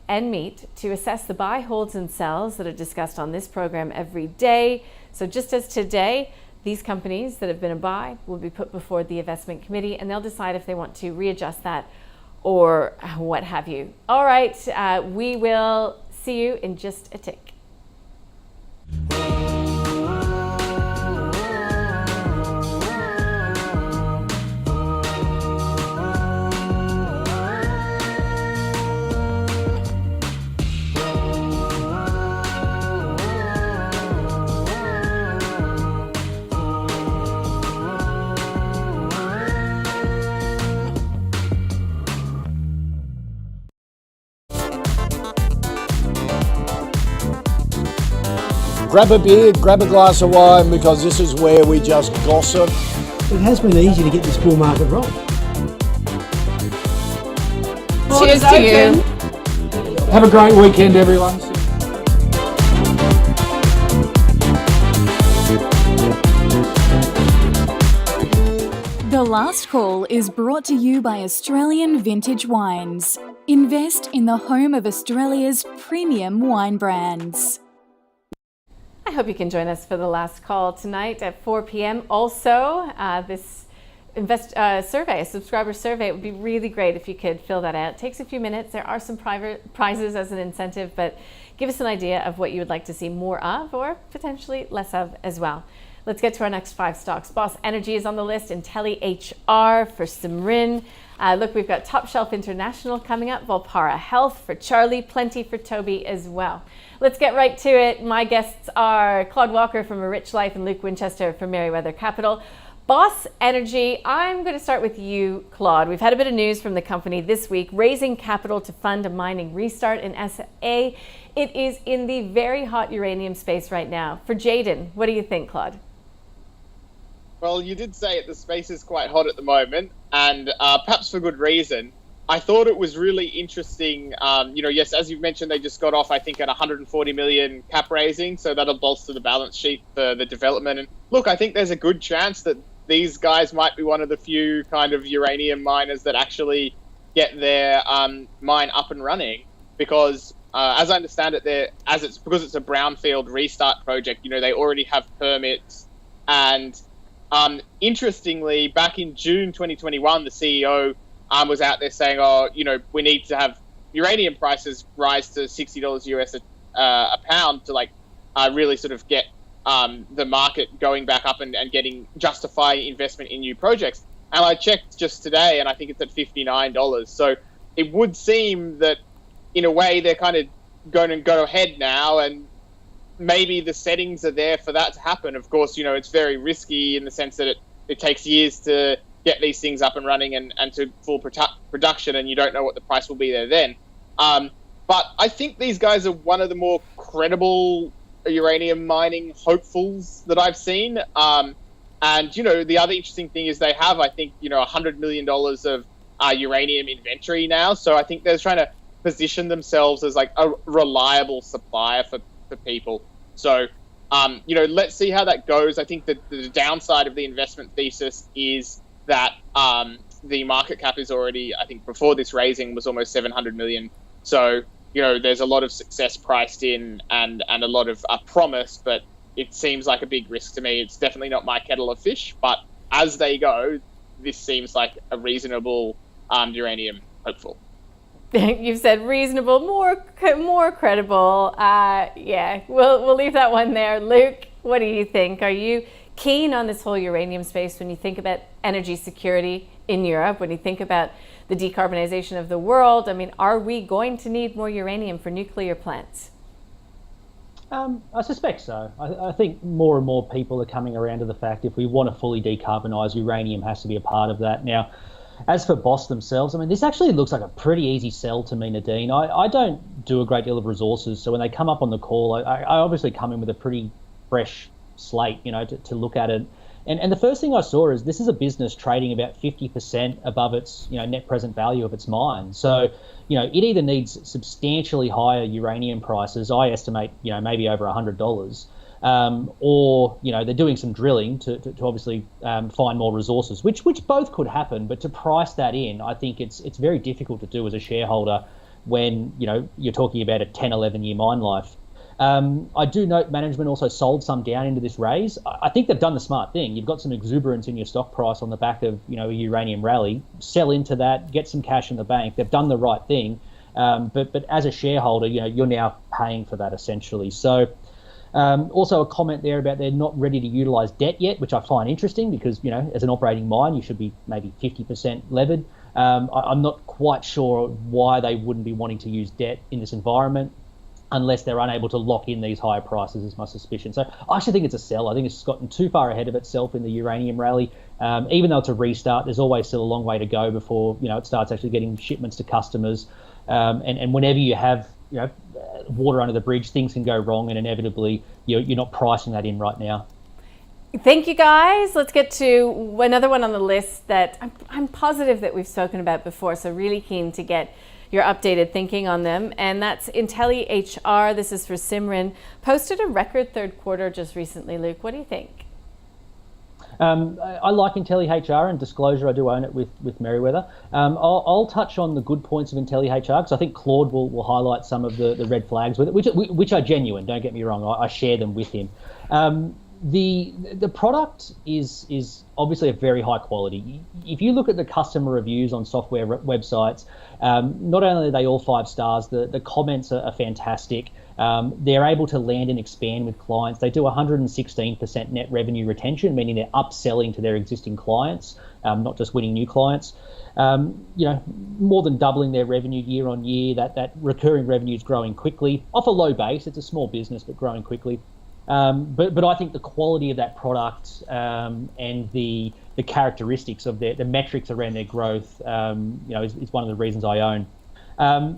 and meet to assess the buy, holds, and sells that are discussed on this program every day. So just as today, these companies that have been a buy will be put before the investment committee, and they'll decide if they want to readjust that or what have you. All right, we will see you in just a tick. Grab a beer, grab a glass of wine, because this is where we just gossip. It has been easy to get this bull market wrong. Cheers to you. Have a great weekend, everyone. The Last Call is brought to you by Australian Vintage Wines. Invest in the home of Australia's premium wine brands. I hope you can join us for the last call tonight at 4 p.m. Also, this survey, a subscriber survey, it would be really great if you could fill that out. It takes a few minutes. There are some private prizes as an incentive, but give us an idea of what you would like to see more of or potentially less of as well. Let's get to our next 5 stocks. Boss Energy is on the list, Intelli HR for Simrin. Look, we've got Top Shelf International coming up, Volpara Health for Charlie, plenty for Toby as well. Let's get right to it. My guests are Claude Walker from A Rich Life and Luke Winchester from Merriweather Capital. Boss Energy, I'm going to start with you, Claude. We've had a bit of news from the company this week, raising capital to fund a mining restart in SA. It is in the very hot uranium space right now. For Jaden, what do you think, Claude? Well, you did say it, the space is quite hot at the moment, and perhaps for good reason. I thought it was really interesting. Yes, as you've mentioned, they just got off, I think, at 140 million cap raising, so that'll bolster the balance sheet for the development. And look, I think there's a good chance that these guys might be one of the few kind of uranium miners that actually get their mine up and running, because as I understand it, because it's a brownfield restart project, they already have permits. And interestingly, back in June 2021, the CEO was out there saying, we need to have uranium prices rise to $60 US a pound to really sort of get the market going back up and justify investment in new projects. And I checked just today, and I think it's at $59. So it would seem that, in a way, they're kind of going to go ahead now, and maybe the settings are there for that to happen. Of course, it's very risky in the sense that it takes years to get these things up and running and to full production, and you don't know what the price will be there then. But I think these guys are one of the more credible uranium mining hopefuls that I've seen. And, the other interesting thing is they have, I think, $100 million of uranium inventory now. So I think they're trying to position themselves as a reliable supplier for people. So, let's see how that goes. I think that the downside of the investment thesis is that the market cap is already, I think, before this raising was almost 700 million. So, there's a lot of success priced in and a lot of promise, but it seems like a big risk to me. It's definitely not my kettle of fish, but as they go, this seems like a reasonable uranium hopeful. You've said reasonable, more credible. We'll leave that one there. Luke, what do you think? Are you keen on this whole uranium space when you think about energy security in Europe, when you think about the decarbonization of the world? I mean, are we going to need more uranium for nuclear plants? I suspect so. I think more and more people are coming around to the fact if we want to fully decarbonise, uranium has to be a part of that. Now, as for Boss themselves, I mean, this actually looks like a pretty easy sell to me, Nadine. I don't do a great deal of resources, so when they come up on the call, I obviously come in with a pretty fresh slate, to look at it. And the first thing I saw is this is a business trading about 50% above its, net present value of its mine. So, it either needs substantially higher uranium prices, I estimate, maybe over $100, or, they're doing some drilling to obviously find more resources, which both could happen. But to price that in, I think it's very difficult to do as a shareholder when, you're talking about a 10, 11-year mine life. I do note management also sold some down into this raise. I think they've done the smart thing. You've got some exuberance in your stock price on the back of, a uranium rally. Sell into that, get some cash in the bank. They've done the right thing. But as a shareholder, you're now paying for that essentially. So also a comment there about they're not ready to utilise debt yet, which I find interesting because, as an operating mine, you should be maybe 50% levered. I'm not quite sure why they wouldn't be wanting to use debt in this environment, unless they're unable to lock in these higher prices, is my suspicion. So I actually think it's a sell. I think it's gotten too far ahead of itself in the uranium rally. Even though it's a restart, there's always still a long way to go before, it starts actually getting shipments to customers. And whenever you have, water under the bridge, things can go wrong, and inevitably you're not pricing that in right now. Thank you, guys. Let's get to another one on the list that I'm positive that we've spoken about before, so really keen to get your updated thinking on them, and that's Intelli HR. This is for Simran. Posted a record third quarter just recently. Luke, what do you think? I like Intelli HR, and disclosure, I do own it with Merriweather. I'll touch on the good points of Intelli HR because I think Claude will highlight some of the red flags with it, which are genuine. Don't get me wrong. I share them with him. The product is obviously a very high quality. If you look at the customer reviews on software websites, not only are they all 5 stars, the comments are fantastic. They're able to land and expand with clients. They do 116% net revenue retention, meaning they're upselling to their existing clients, not just winning new clients. More than doubling their revenue year on year. That recurring revenue is growing quickly off a low base. It's a small business, but growing quickly. But I think the quality of that product and the characteristics of the metrics around their growth, is one of the reasons I own.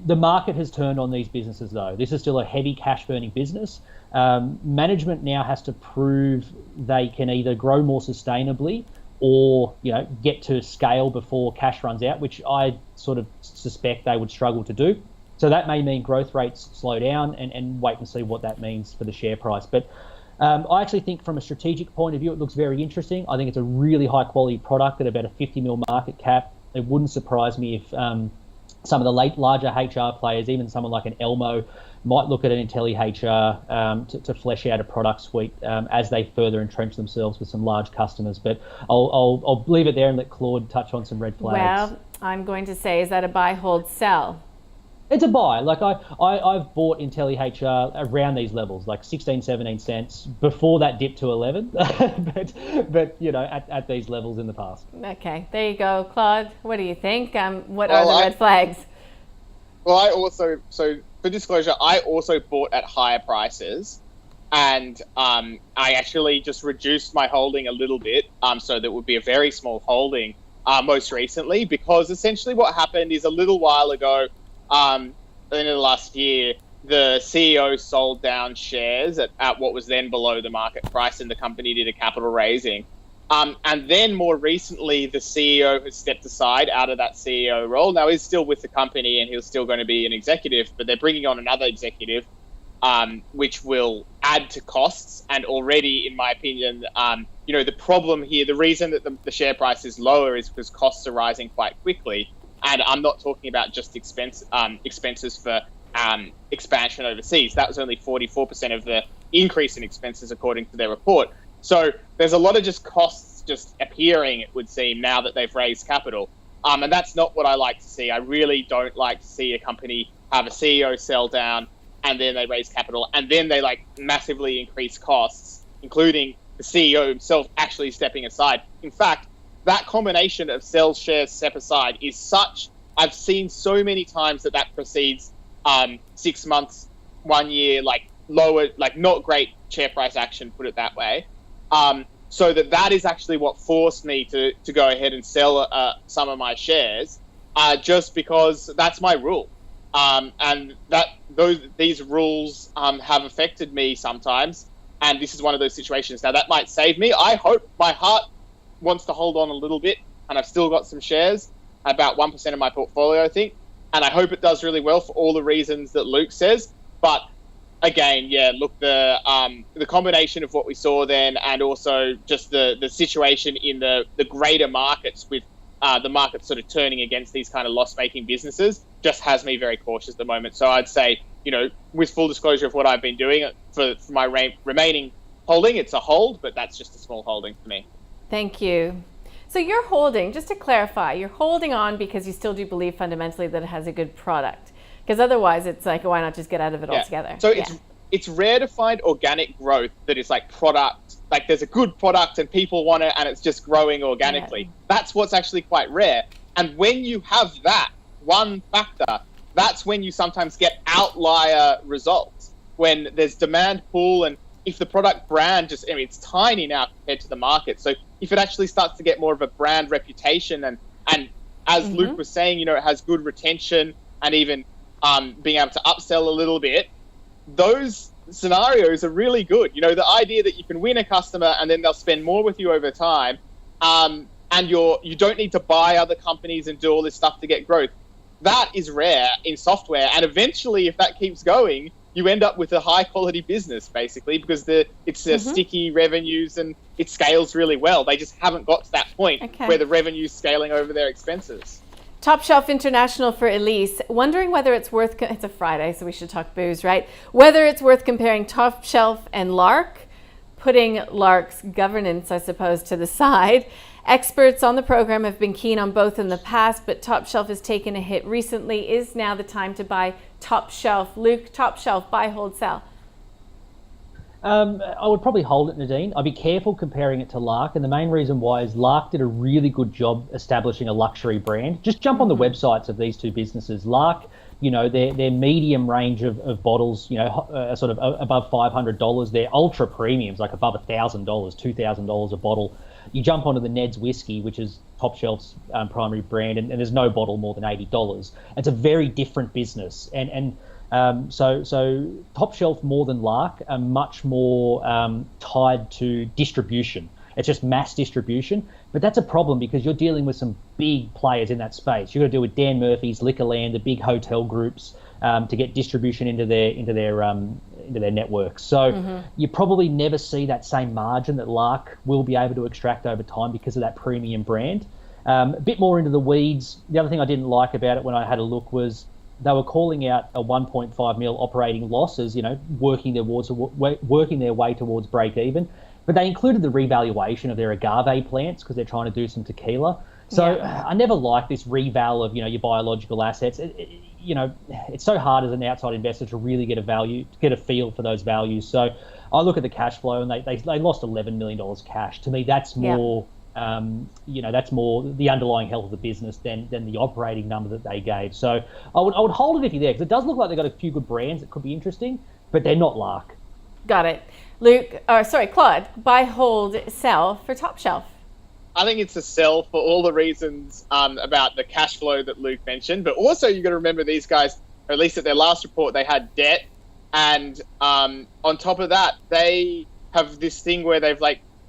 The market has turned on these businesses, though. This is still a heavy cash-burning business. Management now has to prove they can either grow more sustainably or get to scale before cash runs out, which I sort of suspect they would struggle to do. So that may mean growth rates slow down, and wait and see what that means for the share price. But I actually think from a strategic point of view, it looks very interesting. I think it's a really high quality product at about a 50 mil market cap. It wouldn't surprise me if some of the larger HR players, even someone like an Elmo, might look at an Intelli HR to flesh out a product suite as they further entrench themselves with some large customers. But I'll leave it there and let Claude touch on some red flags. Well, I'm going to say, is that a buy, hold, sell? It's a buy. Like I've bought Intelli HR around these levels, like 16, 17 cents before that dip to 11, but at these levels in the past. Okay, there you go, Claude. What do you think? What are the red flags? Well, so for disclosure, I also bought at higher prices, and I actually just reduced my holding a little bit, so that would be a very small holding most recently, because essentially what happened is a little while ago, in the last year, the CEO sold down shares at what was then below the market price, and the company did a capital raising. And then more recently, the CEO has stepped aside out of that CEO role. Now, he's still with the company and he's still going to be an executive, but they're bringing on another executive, which will add to costs. And already, in my opinion, the problem here, the reason that the share price is lower is because costs are rising quite quickly. And I'm not talking about just expenses for expansion overseas. That was only 44% of the increase in expenses, according to their report. So there's a lot of just costs just appearing, it would seem, now that they've raised capital. And that's not what I like to see. I really don't like to see a company have a CEO sell down and then they raise capital and then they massively increase costs, including the CEO himself actually stepping aside. In fact, that combination of sell shares, step aside is such, I've seen so many times that precedes 6 months, 1 year, lower, not great share price action, put it that way. So that is actually what forced me to go ahead and sell some of my shares, just because that's my rule. And these rules have affected me sometimes, and this is one of those situations. Now, that might save me. I hope, my heart wants to hold on a little bit, and I've still got some shares, about 1% of my portfolio, I think, and I hope it does really well for all the reasons that Luke says. But again, look, the combination of what we saw then, and also just the situation in the greater markets, with the market sort of turning against these kind of loss-making businesses, just has me very cautious at the moment. So I'd say, with full disclosure of what I've been doing for my remaining holding, it's a hold, but that's just a small holding for me. Thank you. So you're holding, just to clarify, you're holding on because you still do believe fundamentally that it has a good product. Because otherwise it's why not just get out of it altogether? So it's rare to find organic growth that is product, there's a good product and people want it and it's just growing organically. Yeah. That's what's actually quite rare. And when you have that one factor, that's when you sometimes get outlier results, when there's demand pool, and if the product brand it's tiny now compared to the market. So if it actually starts to get more of a brand reputation, and as Luke was saying, it has good retention and even being able to upsell a little bit, those scenarios are really good. The idea that you can win a customer and then they'll spend more with you over time, and you don't need to buy other companies and do all this stuff to get growth. That is rare in software, and eventually, if that keeps going, you end up with a high quality business, basically, because it's sticky revenues and it scales really well. They just haven't got to that point where the revenue's scaling over their expenses. Top Shelf International for Elise, wondering whether it's worth, it's a Friday, so we should talk booze, right? Whether it's worth comparing Top Shelf and Lark, putting Lark's governance, I suppose, to the side. Experts on the program have been keen on both in the past, but Top Shelf has taken a hit recently. Is now the time to buy Top Shelf? Luke, Top Shelf, buy, hold, sell? I would probably hold it, Nadine. I'd be careful comparing it to Lark, and the main reason why is Lark did a really good job establishing a luxury brand. Just jump on the websites of these two businesses. Lark, their medium range of bottles, sort of above $500. They're ultra premiums, like above $1,000, $2,000 a bottle. You jump onto the Ned's whiskey, which is Top Shelf's primary brand, and there's no bottle more than $80. It's a very different business, so Top Shelf, more than Lark, are much more tied to distribution. It's just mass distribution. But that's a problem because you're dealing with some big players in that space. You've got to deal with Dan Murphy's, Liquorland, the big hotel groups to get distribution into their networks. So you probably never see that same margin that Lark will be able to extract over time because of that premium brand. A bit more into the weeds. The other thing I didn't like about it when I had a look was they were calling out a 1.5 mil operating loss as, working their way towards break even. But they included the revaluation of their agave plants because they're trying to do some tequila. So I never liked this reval of, your biological assets. It's so hard as an outside investor to really get a feel for those values. So I look at the cash flow and they lost $11 million cash. To me, that's more, that's more the underlying health of the business than the operating number that they gave. So I would hold it if you're there, because it does look like they've got a few good brands that could be interesting, but they're not Lark. Got it. Claude, buy, hold, sell for Top Shelf. I think it's a sell for all the reasons about the cash flow that Luke mentioned, but also you got to remember these guys, or at least at their last report, they had debt, and on top of that, they have this thing where they've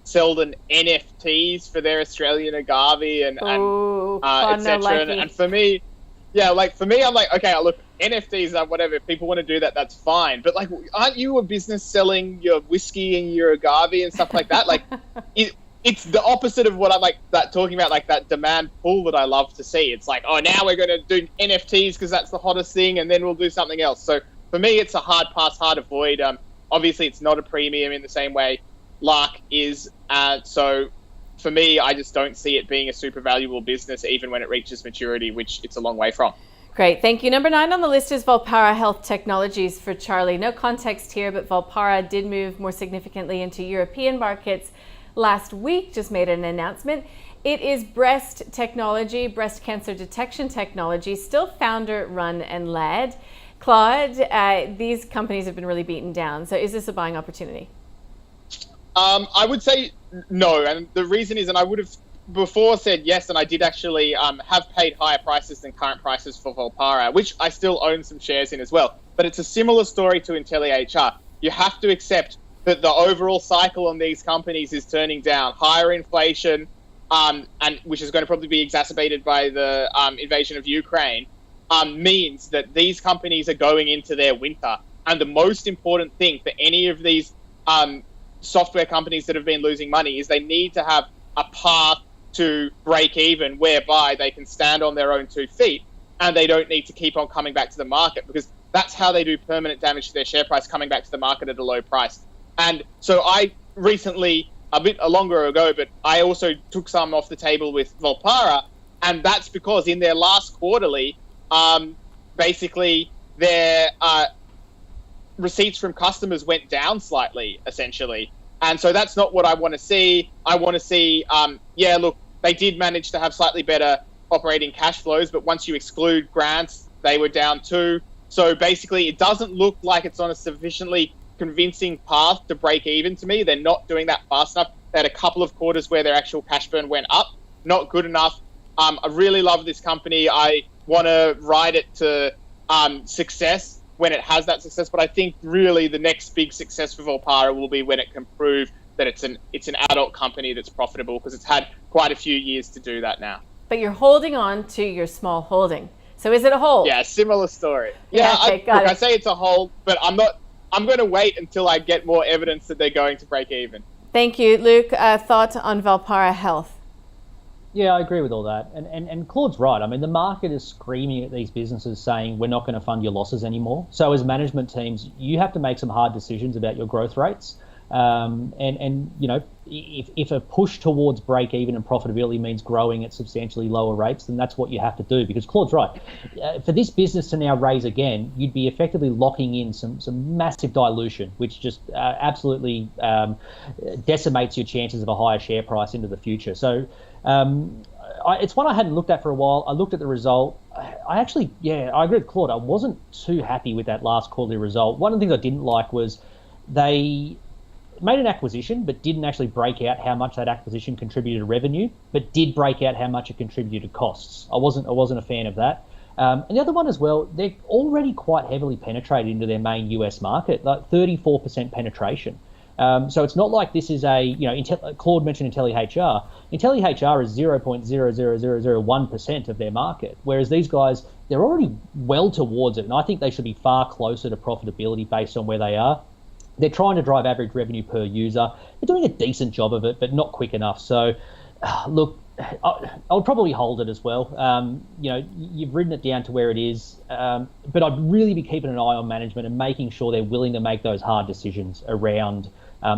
sold an NFTs for their Australian agave and etc. And for me, I'm like, okay, look, NFTs are whatever. If people want to do that, that's fine. But aren't you a business selling your whiskey and your agave and stuff like that? It's the opposite of what I'm talking about, that demand pull that I love to see. It's now we're going to do NFTs because that's the hottest thing, and then we'll do something else. So for me, it's a hard pass, hard avoid. Obviously, it's not a premium in the same way Lark is. So for me, I just don't see it being a super valuable business, even when it reaches maturity, which it's a long way from. Great, thank you. Number 9 on the list is Volpara Health Technologies for Charlie. No context here, but Volpara did move more significantly into European markets last week, just made an announcement. It is breast technology, breast cancer detection technology, still founder run and led. Claude, these companies have been really beaten down. So is this a buying opportunity? I would say no. And the reason is, and I would have before said yes, and I did actually have paid higher prices than current prices for Volpara, which I still own some shares in as well. But it's a similar story to Intelli HR. You have to accept that the overall cycle on these companies is turning down. Higher inflation, and which is going to probably be exacerbated by the invasion of Ukraine, means that these companies are going into their winter. And the most important thing for any of these software companies that have been losing money is they need to have a path to break even whereby they can stand on their own 2 feet and they don't need to keep on coming back to the market, because that's how they do permanent damage to their share price, coming back to the market at a low price. And so I recently, a bit longer ago, but I also took some off the table with Volpara, and that's because in their last quarterly, basically their receipts from customers went down slightly, essentially. And so that's not what I want to see. I want to see, look, they did manage to have slightly better operating cash flows, but once you exclude grants, they were down too. So basically, it doesn't look like it's on a sufficiently convincing path to break even to me. They're not doing that fast enough. They had a couple of quarters where their actual cash burn went up. Not good enough. I really love this company. I want to ride it to success when it has that success. But I think really the next big success for Volpara will be when it can prove that it's an adult company that's profitable, because it's had quite a few years to do that now. But you're holding on to your small holding. So is it a hold? Yeah, similar story. I say it's a hold, but I'm going to wait until I get more evidence that they're going to break even. Thank you. Luke, thoughts on Volpara Health? Yeah, I agree with all that. And Claude's right. I mean, the market is screaming at these businesses saying, we're not going to fund your losses anymore. So as management teams, you have to make some hard decisions about your growth rates. If a push towards break even and profitability means growing at substantially lower rates, then that's what you have to do, because Claude's right. For this business to now raise again, you'd be effectively locking in some massive dilution, which just absolutely decimates your chances of a higher share price into the future. So it's one I hadn't looked at for a while. I looked at the result. I agree with Claude. I wasn't too happy with that last quarterly result. One of the things I didn't like was they made an acquisition but didn't actually break out how much that acquisition contributed to revenue, but did break out how much it contributed to costs. I wasn't a fan of that. And the other one as well, they're already quite heavily penetrated into their main US market, like 34% penetration. So it's not like this is Claude mentioned Intelli HR. Intelli HR is 0.00001% of their market, whereas these guys, they're already well towards it. And I think they should be far closer to profitability based on where they are. They're trying to drive average revenue per user. They're doing a decent job of it, but not quick enough. So, look, I would probably hold it as well. You've written it down to where it is, but I'd really be keeping an eye on management and making sure they're willing to make those hard decisions around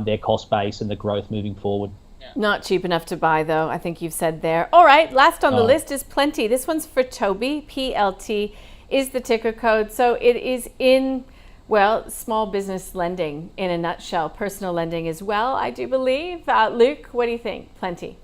their cost base and the growth moving forward. Not cheap enough to buy, though, I think you've said there. All right, last on the list is Plenty. This one's for Toby. PLT is the ticker code. So it is in, well, small business lending in a nutshell, personal lending as well, I do believe. Luke, what do you think? Plenty.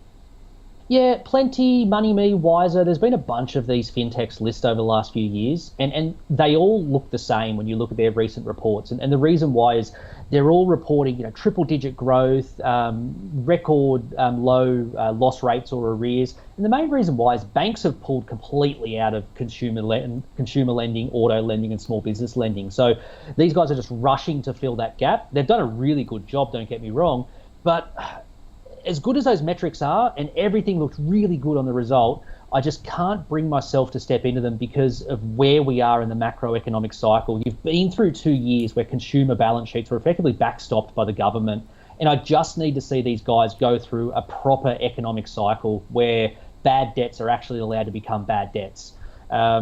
Yeah, Plenty, MoneyMe, Wiser. There's been a bunch of these fintechs listed over the last few years, and they all look the same when you look at their recent reports. And the reason why is they're all reporting, triple-digit growth, record low loss rates or arrears. And the main reason why is banks have pulled completely out of consumer lending, auto lending, and small business lending. So these guys are just rushing to fill that gap. They've done a really good job, don't get me wrong, but as good as those metrics are, and everything looks really good on the result, I just can't bring myself to step into them because of where we are in the macroeconomic cycle. You've been through 2 years where consumer balance sheets were effectively backstopped by the government, and I just need to see these guys go through a proper economic cycle where bad debts are actually allowed to become bad debts. I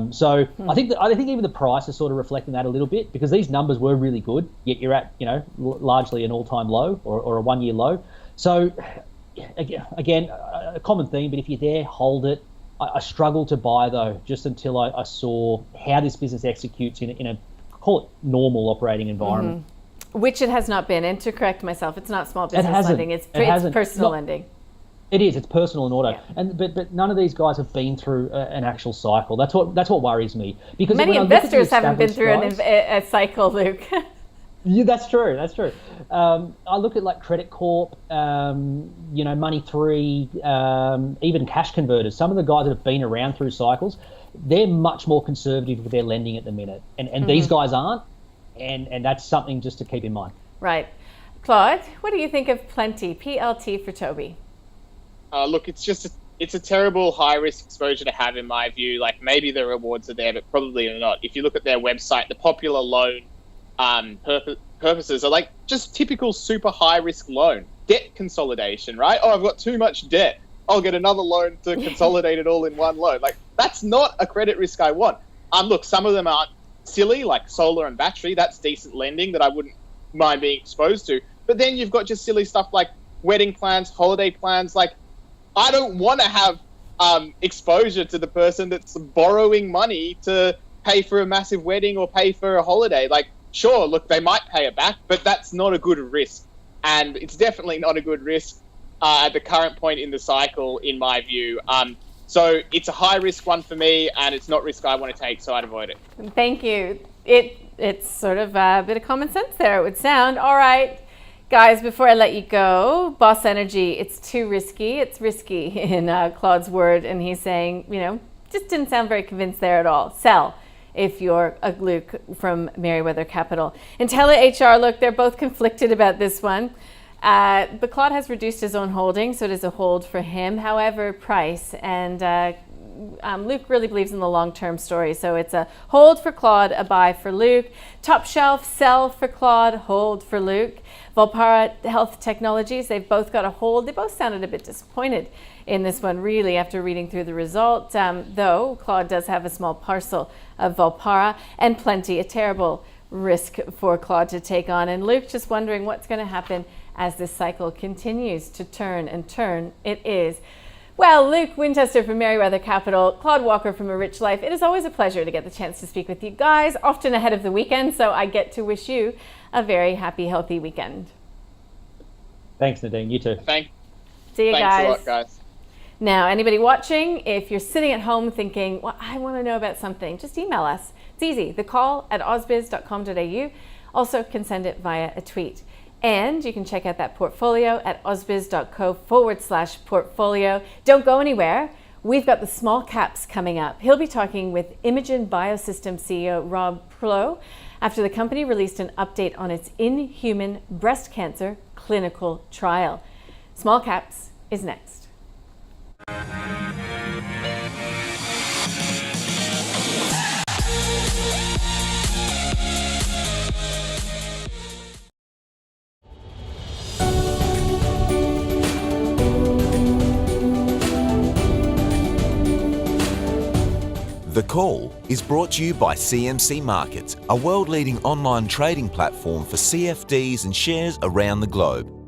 think even the price is sort of reflecting that a little bit, because these numbers were really good, yet you're at largely an all-time low or a 1 year low. So again, a common theme, but if you're there, hold it. I struggle to buy, though, just until I saw how this business executes in a, call it, normal operating environment. Mm-hmm. Which it has not been. And to correct myself, it's not small business lending, it's personal lending. It is. It's personal and auto, yeah. But none of these guys have been through an actual cycle. That's what worries me. Because many investors haven't been through a cycle, Luke. Yeah, that's true. I look at like Credit Corp, Money3, even Cash Converters. Some of the guys that have been around through cycles, they're much more conservative with their lending at the minute, and these guys aren't, and that's something just to keep in mind. Right, Claude, what do you think of Plenty? PLT for Toby. Look, it's a terrible high risk exposure to have in my view. Like, maybe the rewards are there, but probably not. If you look at their website, the popular loan purposes are like just typical super high risk loan, debt consolidation, right? Oh, I've got too much debt, I'll get another loan to consolidate it all in one loan. Like, that's not a credit risk I want. Look, some of them aren't silly, like solar and battery. That's decent lending that I wouldn't mind being exposed to. But then you've got just silly stuff like wedding plans, holiday plans. Like, I don't want to have exposure to the person that's borrowing money to pay for a massive wedding or pay for a holiday. Like, sure, look, they might pay it back, but that's not a good risk. And it's definitely not a good risk at the current point in the cycle, in my view. So it's a high risk one for me, and it's not risk I want to take, so I'd avoid it. Thank you. It's sort of a bit of common sense there, it would sound. All right, guys, before I let you go, Boss Energy, it's too risky. It's risky in Claude's word, and he's saying, just didn't sound very convinced there at all. Sell if you're a Luke from Merriweather Capital. Intelli HR, look, they're both conflicted about this one. But Claude has reduced his own holding, so it is a hold for him. However, price, and Luke really believes in the long-term story, so it's a hold for Claude, a buy for Luke. Top Shelf, sell for Claude, hold for Luke. Volpara Health Technologies, they've both got a hold. They both sounded a bit disappointed in this one, really, after reading through the result, though Claude does have a small parcel of Volpara, and Plenty, a terrible risk for Claude to take on. And Luke just wondering what's going to happen as this cycle continues to turn and turn. It is. Well, Luke Winchester from Merriweather Capital, Claude Walker from A Rich Life, it is always a pleasure to get the chance to speak with you guys, often ahead of the weekend, so I get to wish you a very happy, healthy weekend. Thanks, Nadine. You too. See you guys. Thanks a lot, guys. Now, anybody watching, if you're sitting at home thinking, well, I want to know about something, just email us. It's easy. The call at ausbiz.com.au. Also can send it via a tweet. And you can check out that portfolio at ausbiz.co/portfolio. Don't go anywhere. We've got the small caps coming up. He'll be talking with Imogen Biosystems CEO Rob Plo after the company released an update on its in-human breast cancer clinical trial. Small Caps is next. The Call is brought to you by CMC Markets, a world-leading online trading platform for CFDs and shares around the globe.